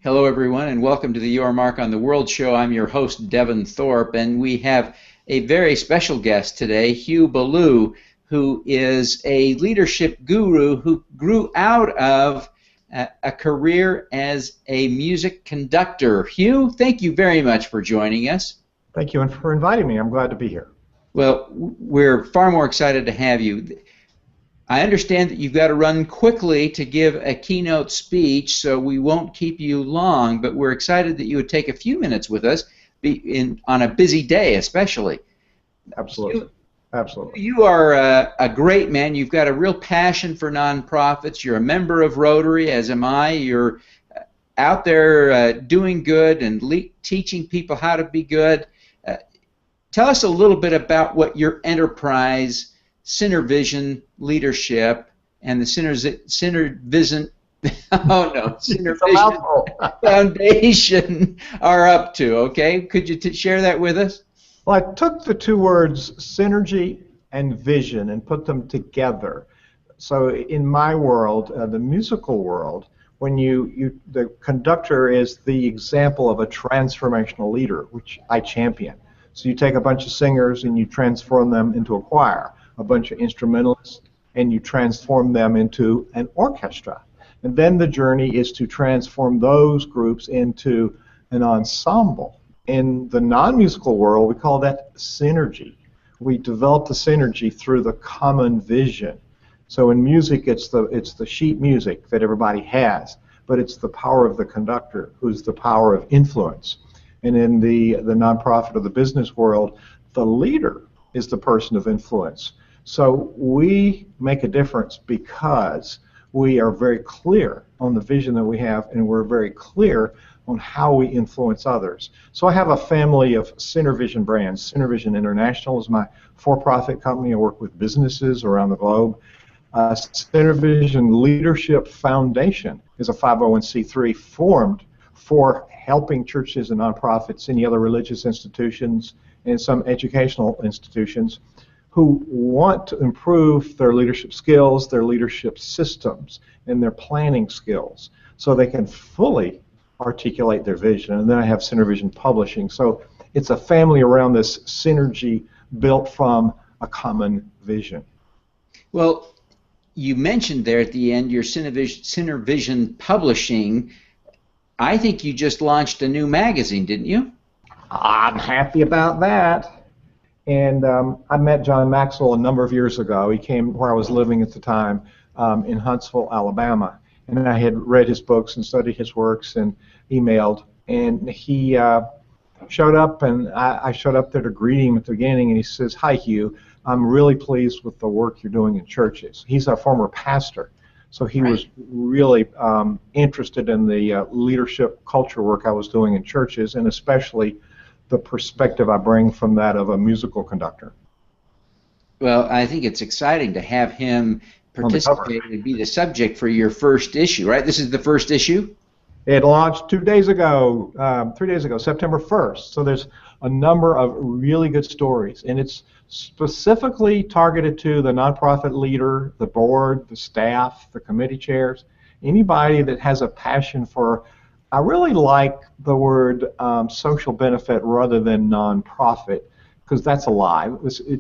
Hello, everyone, and welcome to the Your Mark on the World show. I'm your host, Devin Thorpe, and we have a very special guest today, Hugh Ballou, who is a leadership guru who grew out of a career as a music conductor. Hugh, thank you very much for joining us. Thank you, and for inviting me. I'm glad to be here. Well, we're far more excited to have you. I understand that you've got to run quickly to give a keynote speech, so we won't keep you long, but we're excited that you would take a few minutes with us on a busy day especially. Absolutely. Absolutely. You are a great man. You've got a real passion for nonprofits. You're a member of Rotary, as am I. You're out there doing good and teaching people how to be good. Tell us a little bit about what your enterprise, Sinner Vision Leadership, and the Sinner Vision Foundation are up to. Okay, could you share that with us? Well, I took the two words synergy and vision and put them together. So in my world, the musical world, when the conductor is the example of a transformational leader, which I champion. So you take a bunch of singers and you transform them into a choir, a bunch of instrumentalists, and you transform them into an orchestra. And then the journey is to transform those groups into an ensemble. In the non-musical world, we call that synergy. We develop the synergy through the common vision. So in music, it's the sheet music that everybody has, but it's the power of the conductor, who's the power of influence. And in the nonprofit or the business world, the leader is the person of influence. So we make a difference because we are very clear on the vision that we have, and we're very clear on how we influence others. So I have a family of Sinner Vision brands. Sinner Vision International is my for-profit company. I work with businesses around the globe. Sinner Vision Leadership Foundation is a 501c3 formed for helping churches and nonprofits, any other religious institutions, and some educational institutions who want to improve their leadership skills, their leadership systems, and their planning skills so they can fully articulate their vision. And then I have Sinner Vision Publishing. So it's a family around this synergy built from a common vision. Well, you mentioned there at the end your Sinner Vision Publishing. I think you just launched a new magazine, didn't you? I'm happy about that. And I met John Maxwell a number of years ago. He came where I was living at the time in Huntsville, Alabama. And I had read his books and studied his works and emailed. And he showed up, and I showed up there to greet him at the beginning. And he says, "Hi, Hugh. I'm really pleased with the work you're doing in churches." He's a former pastor. So he was really interested in the leadership culture work I was doing in churches, and especially the perspective I bring from that of a musical conductor. Well, I think it's exciting to have him participate and be the subject for your first issue, right? This is the first issue? It launched 3 days ago, September 1st. So there's a number of really good stories, and it's specifically targeted to the nonprofit leader, the board, the staff, the committee chairs, anybody that has a passion for, I really like the word social benefit rather than nonprofit, because that's a lie.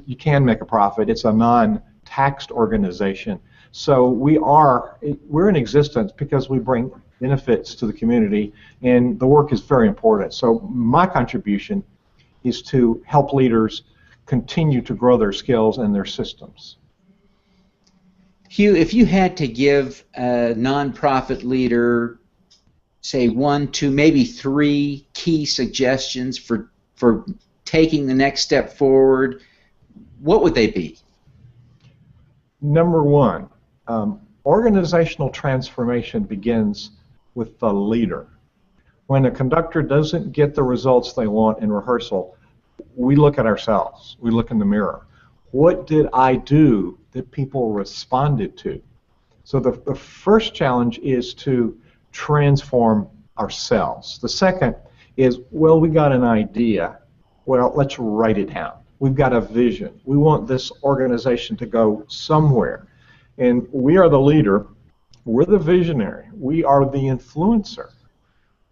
You can make a profit. It's a non-taxed organization. So we're in existence because we bring benefits to the community, and the work is very important. So my contribution is to help leaders continue to grow their skills and their systems. Hugh, if you had to give a nonprofit leader, say 1, 2, maybe 3 key suggestions for taking the next step forward, what would they be? Number 1, organizational transformation begins with the leader. When a conductor doesn't get the results they want in rehearsal, we look at ourselves. We look in the mirror. What did I do that people responded to? So the first challenge is to transform ourselves. The second is, well, we got an idea. Well, let's write it down. We've got a vision. We want this organization to go somewhere. And we are the leader. We're the visionary. We are the influencer.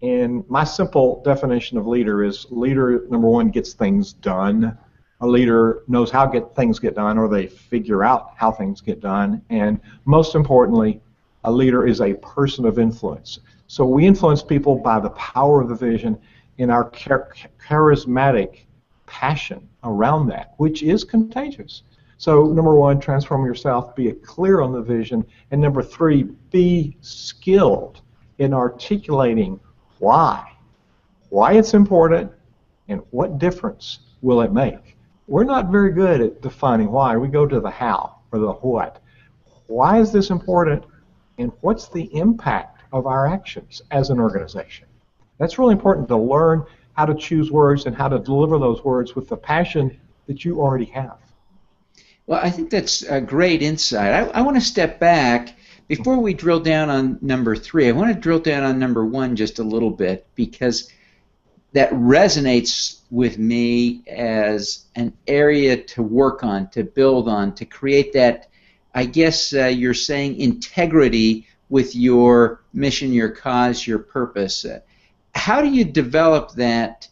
And my simple definition of leader is leader, number one, gets things done. A leader knows how things get done, or they figure out how things get done. And most importantly, a leader is a person of influence. So we influence people by the power of the vision in our charismatic passion around that, which is contagious. So number one, transform yourself, be clear on the vision. And number three, be skilled in articulating why it's important, and what difference will it make. We're not very good at defining why. We go to the how or the what. Why is this important, and what's the impact of our actions as an organization? That's really important to learn how to choose words and how to deliver those words with the passion that you already have. Well, I think that's a great insight. I want to step back. Before we drill down on number 3, I want to drill down on number 1 just a little bit, because that resonates with me as an area to work on, to build on, to create that, I guess you're saying, integrity with your mission, your cause, your purpose. How do you develop that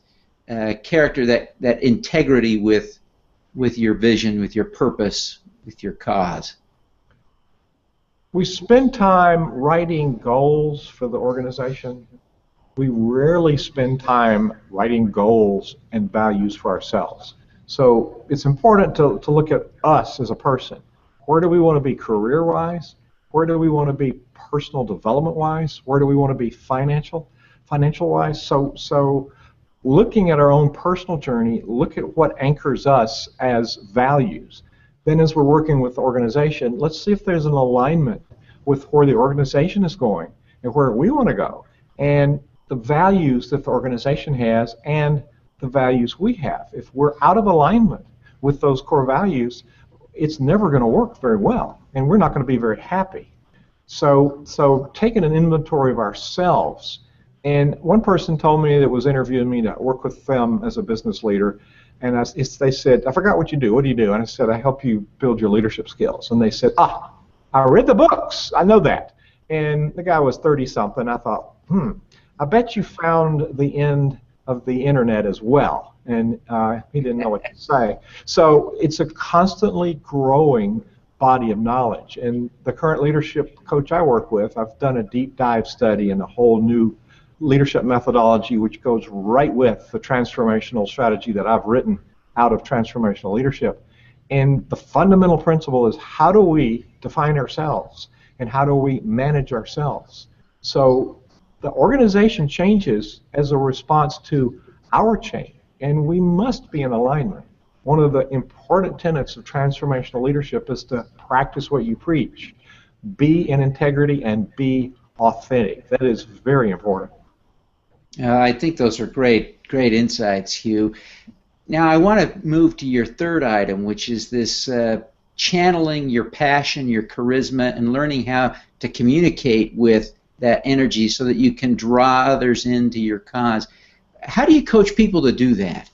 character, that integrity with your vision, with your purpose, with your cause? We spend time writing goals for the organization. We rarely spend time writing goals and values for ourselves. So it's important to look at us as a person. Where do we want to be career-wise? Where do we want to be personal development-wise? Where do we want to be financial-wise? So looking at our own personal journey, look at what anchors us as values. Then as we're working with the organization, let's see if there's an alignment with where the organization is going and where we want to go, and the values that the organization has and the values we have. If we're out of alignment with those core values, it's never going to work very well, and we're not going to be very happy. So taking an inventory of ourselves, and one person told me that was interviewing me to work with them as a business leader, and they said, I forgot what you do. What do you do? And I said, I help you build your leadership skills. And they said, I read the books. I know that. And the guy was 30-something. I thought, I bet you found the end of the internet as well. And he didn't know what to say. So it's a constantly growing body of knowledge. And the current leadership coach I work with, I've done a deep dive study in a whole new leadership methodology, which goes right with the transformational strategy that I've written out of transformational leadership. And the fundamental principle is, how do we define ourselves and how do we manage ourselves? So the organization changes as a response to our change, and we must be in alignment. One of the important tenets of transformational leadership is to practice what you preach. Be in integrity and be authentic. That is very important. I think those are great insights, Hugh. Now I want to move to your third item, which is this channeling your passion, your charisma, and learning how to communicate with that energy so that you can draw others into your cause. How do you coach people to do that?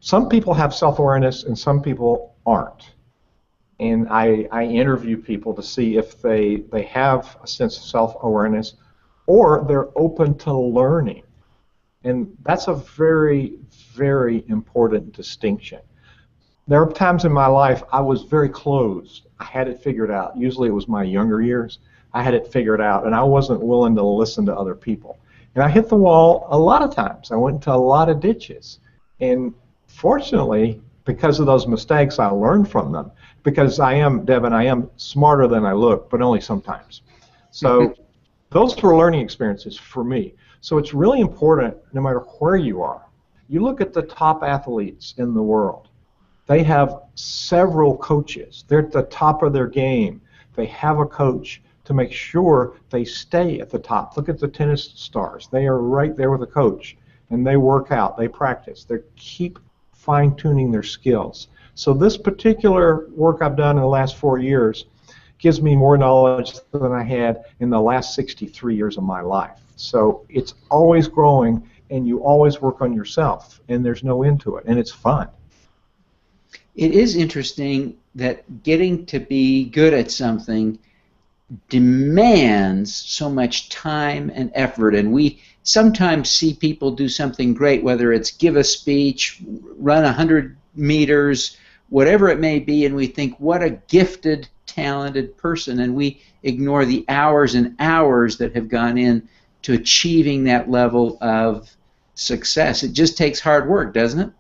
Some people have self-awareness and some people aren't. And I interview people to see if they have a sense of self-awareness or they're open to learning. And that's a very, very important distinction. There are times in my life I was very closed. I had it figured out. Usually it was my younger years. I had it figured out, and I wasn't willing to listen to other people. And I hit the wall a lot of times. I went into a lot of ditches. And fortunately, because of those mistakes, I learned from them. Because Devin, I am smarter than I look, but only sometimes. So those were learning experiences for me. So it's really important, no matter where you are. You look at the top athletes in the world. They have several coaches. They're at the top of their game. They have a coach to make sure they stay at the top. Look at the tennis stars. They are right there with a coach, and they work out. They practice. They keep fine-tuning their skills. So this particular work I've done in the last 4 years gives me more knowledge than I had in the last 63 years of my life. So it's always growing, and you always work on yourself, and there's no end to it, and it's fun. It is interesting that getting to be good at something demands so much time and effort, and we sometimes see people do something great, whether it's give a speech, run 100 meters, whatever it may be, and we think, what a gifted, talented person, and we ignore the hours and hours that have gone in to achieving that level of success. It just takes hard work, doesn't it?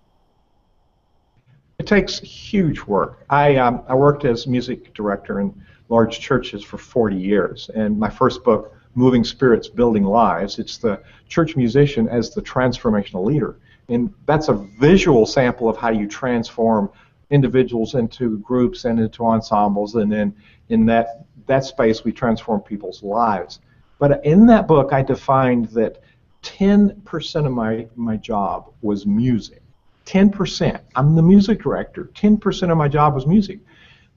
It takes huge work. I worked as music director in large churches for 40 years, and my first book, Moving Spirits, Building Lives, it's the church musician as the transformational leader. And that's a visual sample of how you transform individuals into groups and into ensembles, and then in that space we transform people's lives. But in that book I defined that 10% of my job was music. 10%. I'm the music director. 10% of my job was music.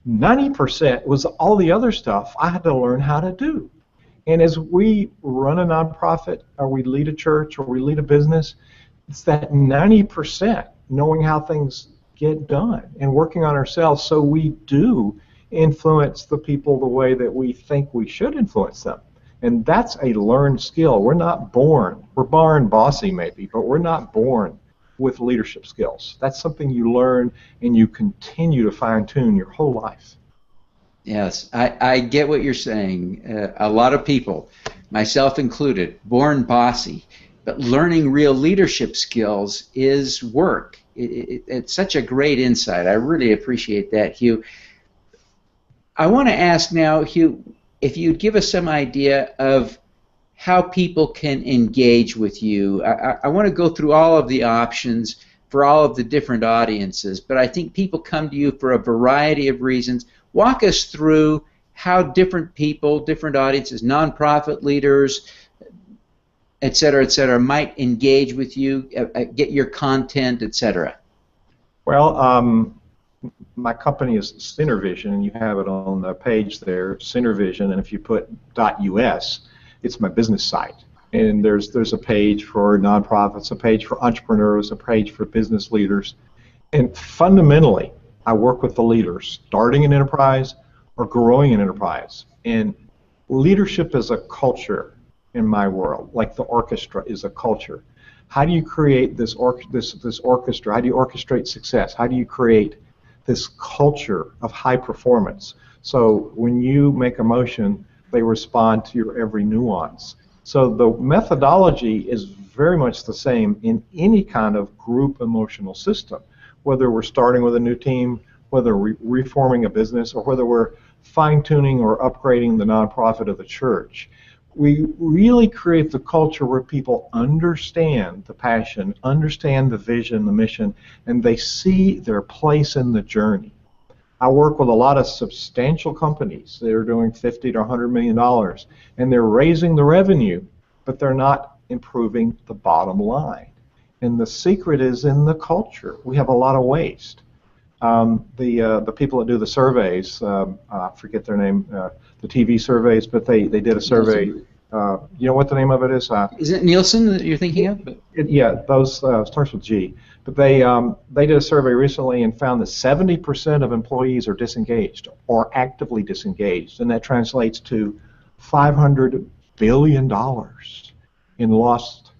90% was all the other stuff I had to learn how to do. And as we run a nonprofit, or we lead a church, or we lead a business, it's that 90% knowing how things get done and working on ourselves so we do influence the people the way that we think we should influence them. And that's a learned skill. We're not born. We're born bossy maybe, but we're not born with leadership skills. That's something you learn and you continue to fine-tune your whole life. Yes, I get what you're saying. A lot of people, myself included, born bossy, but learning real leadership skills is work. It's such a great insight. I really appreciate that, Hugh. I want to ask now, Hugh, if you'd give us some idea of how people can engage with you. I want to go through all of the options for all of the different audiences, but I think people come to you for a variety of reasons. Walk us through how different people, different audiences, nonprofit leaders, et cetera, might engage with you, get your content, et cetera. Well, my company is CenterVision, and you have it on the page there, CenterVision, and if you put .us, it's my business site. And there's a page for nonprofits, a page for entrepreneurs, a page for business leaders. And fundamentally, I work with the leaders, starting an enterprise or growing an enterprise. And leadership is a culture in my world, like the orchestra is a culture. How do you create this orchestra? How do you orchestrate success? How do you create this culture of high performance? So when you make a motion, they respond to your every nuance. So the methodology is very much the same in any kind of group emotional system, whether we're starting with a new team, whether we're reforming a business, or whether we're fine-tuning or upgrading the nonprofit of the church. We really create the culture where people understand the passion, understand the vision, the mission, and they see their place in the journey. I work with a lot of substantial companies. They're doing $50 to $100 million, and they're raising the revenue, but they're not improving the bottom line. And the secret is in the culture. We have a lot of waste. The people that do the surveys, I forget their name, the TV surveys, but they did a survey. You know what the name of it is? Is it Nielsen that you're thinking of? Yeah, those starts with G. But they did a survey recently and found that 70% of employees are disengaged or actively disengaged, and that translates to $500 billion in lost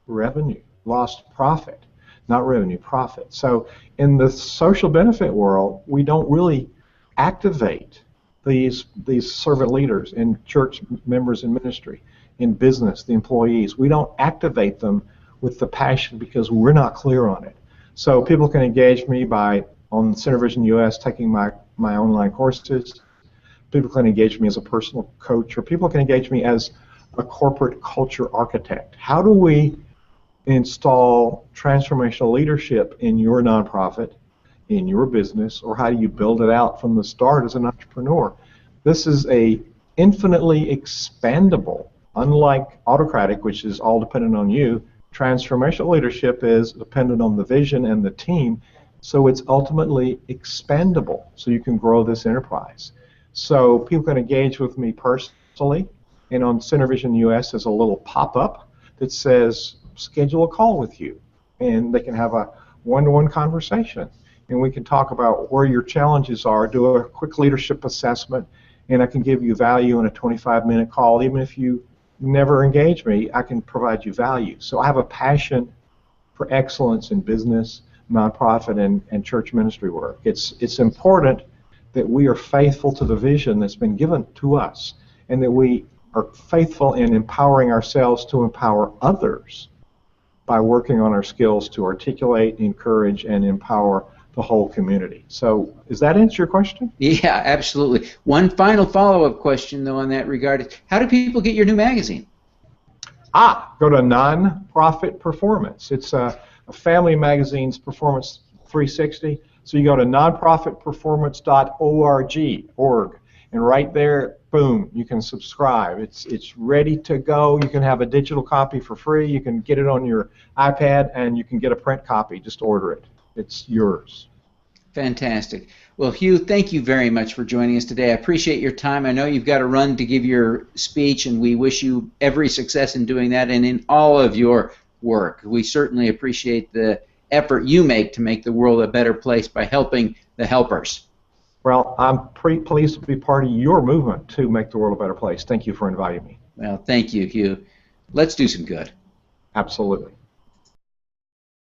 revenue, lost profit, not revenue, profit. So in the social benefit world, we don't really activate these servant leaders in church members in ministry, in business, the employees. We don't activate them with the passion because we're not clear on it. So people can engage me by, on CenterVision US, taking my online courses. People can engage me as a personal coach, or people can engage me as a corporate culture architect. How do we install transformational leadership in your nonprofit, in your business, or how do you build it out from the start as an entrepreneur? This is a infinitely expandable, unlike autocratic, which is all dependent on you. Transformational leadership is dependent on the vision and the team, so it's ultimately expandable, so you can grow this enterprise. So people can engage with me personally, and on CenterVision US there's a little pop-up that says schedule a call with you, and they can have a one-to-one conversation, and we can talk about where your challenges are, do a quick leadership assessment, and I can give you value in a 25-minute call. Even if you never engage me, I can provide you value. So I have a passion for excellence in business, nonprofit, and church ministry work. It's important that we are faithful to the vision that's been given to us, and that we are faithful in empowering ourselves to empower others by working on our skills to articulate, encourage, and empower the whole community. So, does that answer your question? Yeah, absolutely. One final follow-up question, though, in that regard. How do people get your new magazine? Go to Nonprofit Performance. It's a family magazine's Performance 360. So you go to nonprofitperformance.org, and right there, boom, you can subscribe. It's ready to go. You can have a digital copy for free. You can get it on your iPad, and you can get a print copy. Just order it. It's yours. Fantastic. Well, Hugh, thank you very much for joining us today. I appreciate your time. I know you've got to run to give your speech, and we wish you every success in doing that and in all of your work. We certainly appreciate the effort you make to make the world a better place by helping the helpers. Well, I'm pretty pleased to be part of your movement to make the world a better place. Thank you for inviting me. Well, thank you, Hugh. Let's do some good. Absolutely.